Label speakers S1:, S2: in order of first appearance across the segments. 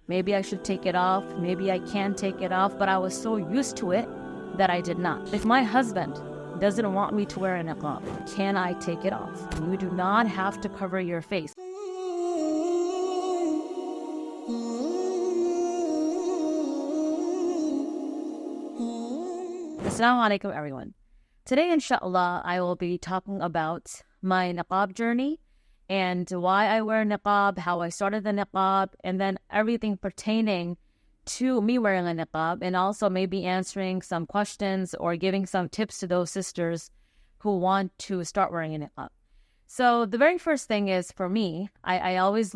S1: Maybe I should take it off. Maybe I can take it off. But I was so used to it that I did not. If my husband doesn't want me to wear a niqab, can I take it off? You do not have to cover your face. Assalamu alaikum, everyone. Today, inshallah, I will be talking about my niqab journey and why I wear niqab, how I started the niqab, and then everything pertaining to me wearing a niqab, and also maybe answering some questions or giving some tips to those sisters who want to start wearing a niqab. So the very first thing is, for me, I always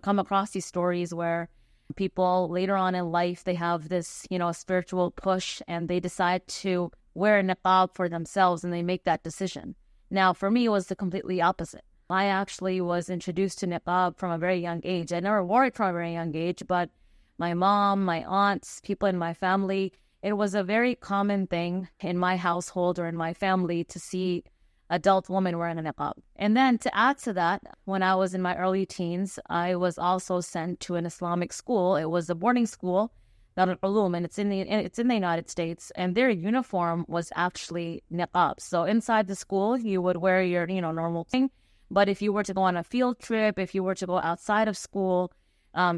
S1: come across these stories where people later on in life, they have this, spiritual push and they decide to wear a niqab for themselves and they make that decision. Now, for me, it was the completely opposite. I actually was introduced to niqab from a very young age. I never wore it from a very young age, but my mom, my aunts, people in my family, it was a very common thing in my household or in my family to see adult women wearing a niqab. And then to add to that, when I was in my early teens, I was also sent to an Islamic school. It was a boarding school, Darul Ulum, and it's in the United States, and their uniform was actually niqab. So inside the school, you would wear your, normal thing. But if you were to go on a field trip, if you were to go outside of school,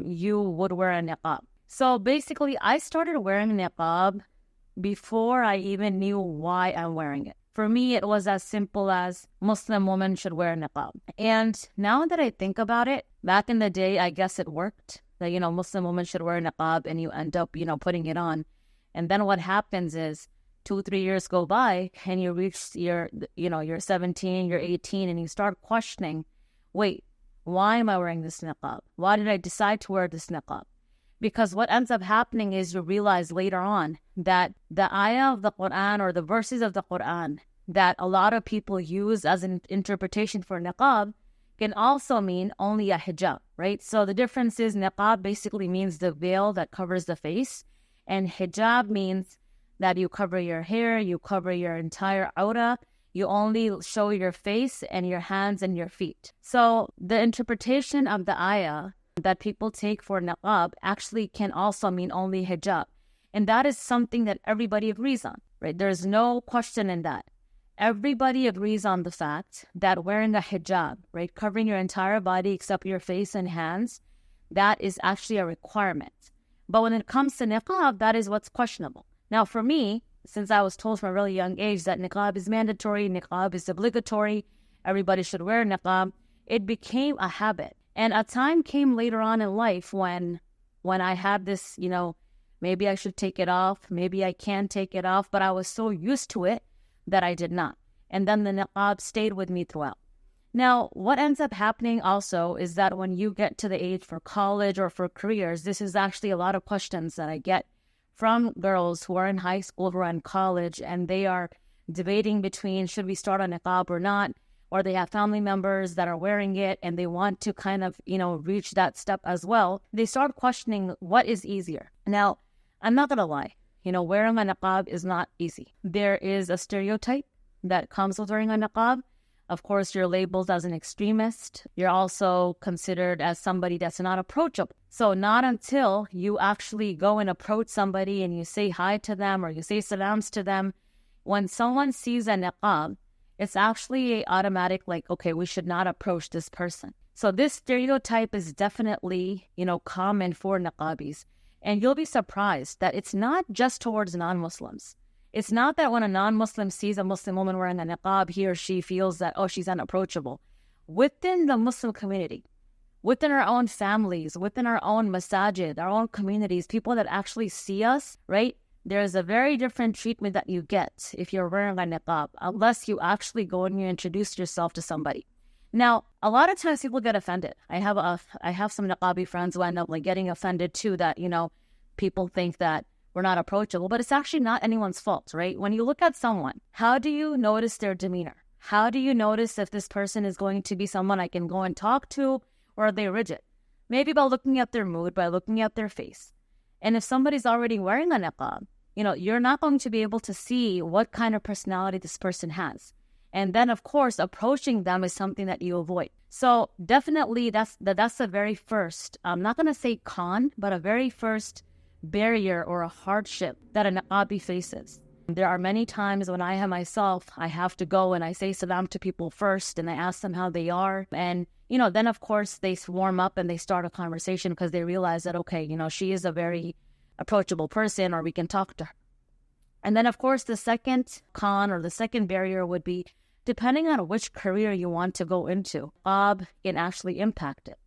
S1: you would wear a niqab. So basically, I started wearing niqab before I even knew why I'm wearing it. For me, it was as simple as Muslim women should wear niqab. And now that I think about it, back in the day, I guess it worked. That, Muslim women should wear niqab and you end up, putting it on. And then what happens is 2-3 years go by and you reach you're 17, you're 18, and you start questioning, wait, why am I wearing this niqab? Why did I decide to wear this niqab? Because what ends up happening is you realize later on that the ayah of the Quran or the verses of the Quran that a lot of people use as an interpretation for niqab can also mean only a hijab, right? So the difference is niqab basically means the veil that covers the face, and hijab means that you cover your hair, you cover your entire aura, you only show your face and your hands and your feet. So the interpretation of the ayah that people take for niqab actually can also mean only hijab. And that is something that everybody agrees on, right? There's no question in that. Everybody agrees on the fact that wearing a hijab, right, covering your entire body except your face and hands, that is actually a requirement. But when it comes to niqab, that is what's questionable. Now, for me, since I was told from a really young age that niqab is mandatory, niqab is obligatory, everybody should wear niqab, it became a habit. And a time came later on in life when I had this, maybe I should take it off, maybe I can take it off, but I was so used to it that I did not. And then the niqab stayed with me throughout. Now, what ends up happening also is that when you get to the age for college or for careers, this is actually a lot of questions that I get from girls who are in high school or in college, and they are debating between should we start a niqab or not, or they have family members that are wearing it and they want to kind of, reach that step as well. They start questioning what is easier. Now, I'm not going to lie, wearing a niqab is not easy. There is a stereotype that comes with wearing a niqab. Of course, you're labeled as an extremist. You're also considered as somebody that's not approachable. So not until you actually go and approach somebody and you say hi to them or you say salams to them, when someone sees a niqab, it's actually automatic, okay, we should not approach this person. So this stereotype is definitely, common for niqabis. And you'll be surprised that it's not just towards non-Muslims. It's not that when a non-Muslim sees a Muslim woman wearing a niqab, he or she feels that, oh, she's unapproachable. Within the Muslim community, within our own families, within our own masajid, our own communities, people that actually see us, right? There's a very different treatment that you get if you're wearing a niqab, unless you actually go and you introduce yourself to somebody. Now, a lot of times people get offended. I have some niqabi friends who end up getting offended too that, people think that we're not approachable, but it's actually not anyone's fault, right? When you look at someone, how do you notice their demeanor? How do you notice if this person is going to be someone I can go and talk to, or are they rigid? Maybe by looking at their mood, by looking at their face. And if somebody's already wearing a niqab, you're not going to be able to see what kind of personality this person has. And then, of course, approaching them is something that you avoid. So definitely that's the very first, I'm not going to say con, but a very first barrier or a hardship that a Niqabi faces. There are many times when I have to go and I say salam to people first and I ask them how they are. And, then of course they warm up and they start a conversation because they realize that, okay, she is a very approachable person, or we can talk to her. And then of course the second con or the second barrier would be, depending on which career you want to go into, niqab can actually impact it.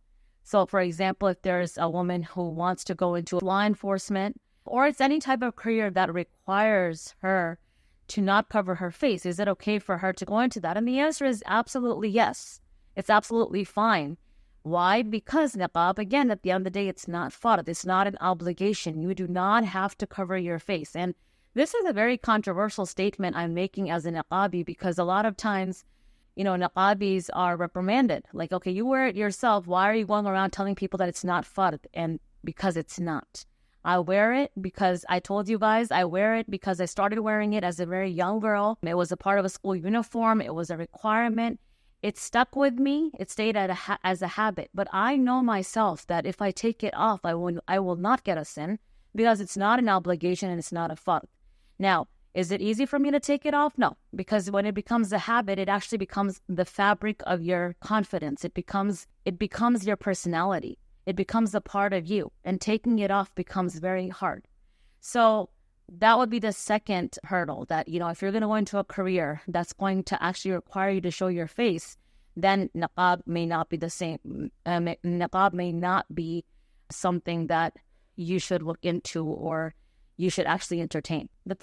S1: So for example, if there's a woman who wants to go into law enforcement, or it's any type of career that requires her to not cover her face, is it okay for her to go into that? And the answer is absolutely yes. It's absolutely fine. Why? Because niqab, again, at the end of the day, it's not fard. It's not an obligation. You do not have to cover your face. And this is a very controversial statement I'm making as a niqabi, because a lot of times, niqabis are reprimanded. Like, okay, you wear it yourself. Why are you going around telling people that it's not fard? And because it's not. I wear it because I told you guys, I wear it because I started wearing it as a very young girl. It was a part of a school uniform. It was a requirement. It stuck with me. It stayed as a habit. But I know myself that if I take it off, I will not get a sin, because it's not an obligation and it's not a fard. Now, is it easy for me to take it off? No, because when it becomes a habit, it actually becomes the fabric of your confidence. It becomes your personality. It becomes a part of you, and taking it off becomes very hard. So that would be the second hurdle, that, if you're going to go into a career that's going to actually require you to show your face, then niqab may not be the same. Niqab may not be something that you should look into or you should actually entertain. The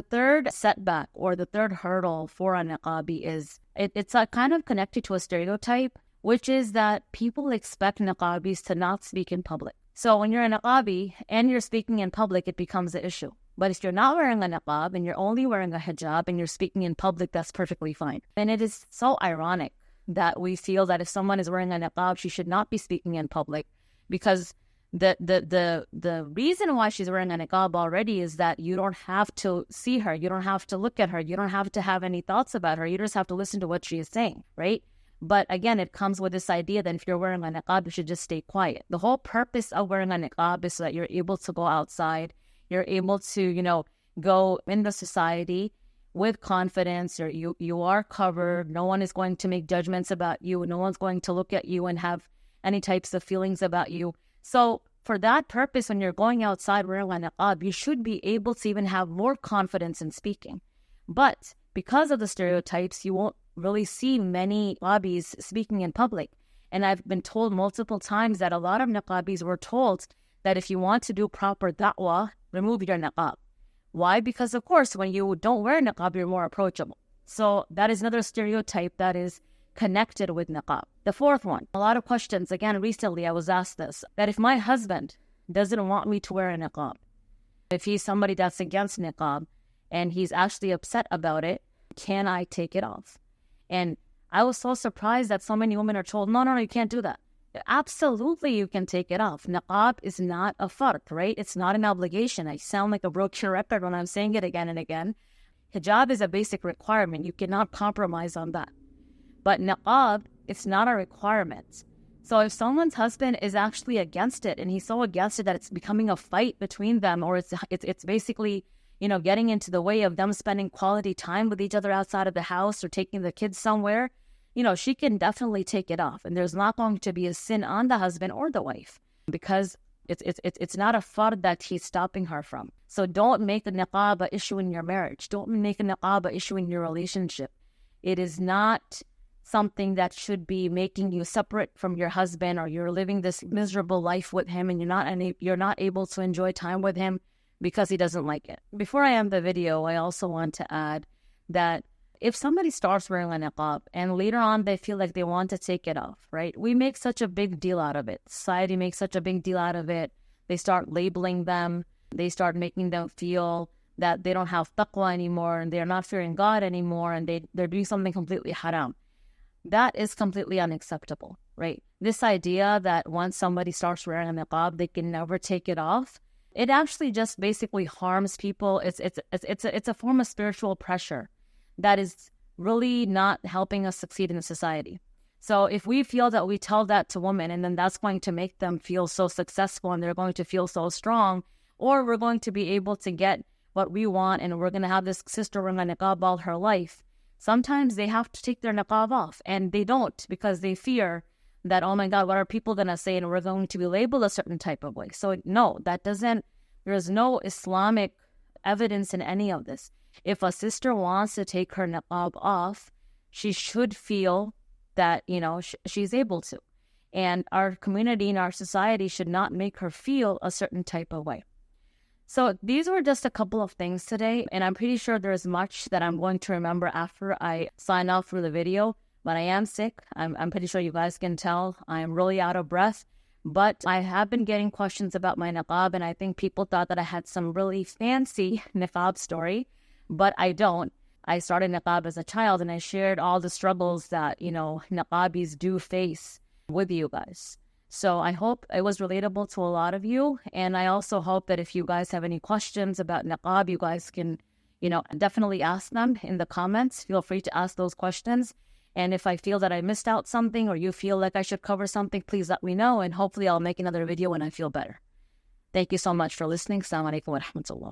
S1: third setback or the third hurdle for a niqabi is, it's kind of connected to a stereotype, which is that people expect niqabis to not speak in public. So when you're a niqabi and you're speaking in public, it becomes an issue. But if you're not wearing a niqab and you're only wearing a hijab and you're speaking in public, that's perfectly fine. And it is so ironic that we feel that if someone is wearing a niqab, she should not be speaking in public, because the reason why she's wearing a niqab already is that you don't have to see her, you don't have to look at her, you don't have to have any thoughts about her, you just have to listen to what she is saying, right? But again, it comes with this idea that if you're wearing a niqab, you should just stay quiet. The whole purpose of wearing a niqab is so that you're able to go outside, you're able to, go in the society with confidence, or you are covered, no one is going to make judgments about you, no one's going to look at you and have any types of feelings about you. So for that purpose, when you're going outside wearing a niqab, you should be able to even have more confidence in speaking. But because of the stereotypes, you won't really see many niqabis speaking in public. And I've been told multiple times that a lot of niqabis were told that if you want to do proper da'wah, remove your niqab. Why? Because of course, when you don't wear niqab, you're more approachable. So that is another stereotype that is connected with niqab. The fourth one, a lot of questions. Again, recently I was asked this, that if my husband doesn't want me to wear a niqab, if he's somebody that's against niqab and he's actually upset about it, can I take it off? And I was so surprised that so many women are told, no, you can't do that. Absolutely, you can take it off. Niqab is not a fard, right? It's not an obligation. I sound like a broken record when I'm saying it again and again. Hijab is a basic requirement. You cannot compromise on that. But niqab, it's not a requirement. So if someone's husband is actually against it, and he's so against it that it's becoming a fight between them, or it's basically, getting into the way of them spending quality time with each other outside of the house or taking the kids somewhere, she can definitely take it off. And there's not going to be a sin on the husband or the wife, because it's not a fard that he's stopping her from. So don't make a niqab a issue in your marriage. Don't make a niqab a issue in your relationship. It is not something that should be making you separate from your husband, or you're living this miserable life with him and you're not able to enjoy time with him because he doesn't like it. Before I end the video, I also want to add that if somebody starts wearing a niqab and later on they feel like they want to take it off, right? We make such a big deal out of it. Society makes such a big deal out of it. They start labeling them. They start making them feel that they don't have taqwa anymore and they're not fearing God anymore, and they're doing something completely haram. That is completely unacceptable, right? This idea that once somebody starts wearing a niqab, they can never take it off, it actually just basically harms people. It's a form of spiritual pressure that is really not helping us succeed in society. So if we feel that we tell that to women and then that's going to make them feel so successful and they're going to feel so strong, or we're going to be able to get what we want and we're going to have this sister wearing a niqab all her life, sometimes they have to take their niqab off, and they don't because they fear that, oh my God, what are people going to say? And we're going to be labeled a certain type of way. So no, there is no Islamic evidence in any of this. If a sister wants to take her niqab off, she should feel that, she's able to. And our community and our society should not make her feel a certain type of way. So these were just a couple of things today, and I'm pretty sure there's much that I'm going to remember after I sign off for the video, but I am sick. I'm pretty sure you guys can tell. I'm really out of breath, but I have been getting questions about my niqab, and I think people thought that I had some really fancy niqab story, but I don't. I started niqab as a child, and I shared all the struggles that, niqabis do face with you guys. So I hope it was relatable to a lot of you. And I also hope that if you guys have any questions about niqab, you guys can, definitely ask them in the comments. Feel free to ask those questions. And if I feel that I missed out something or you feel like I should cover something, please let me know. And hopefully I'll make another video when I feel better. Thank you so much for listening. Assalamu alaikum wa rahmatullah.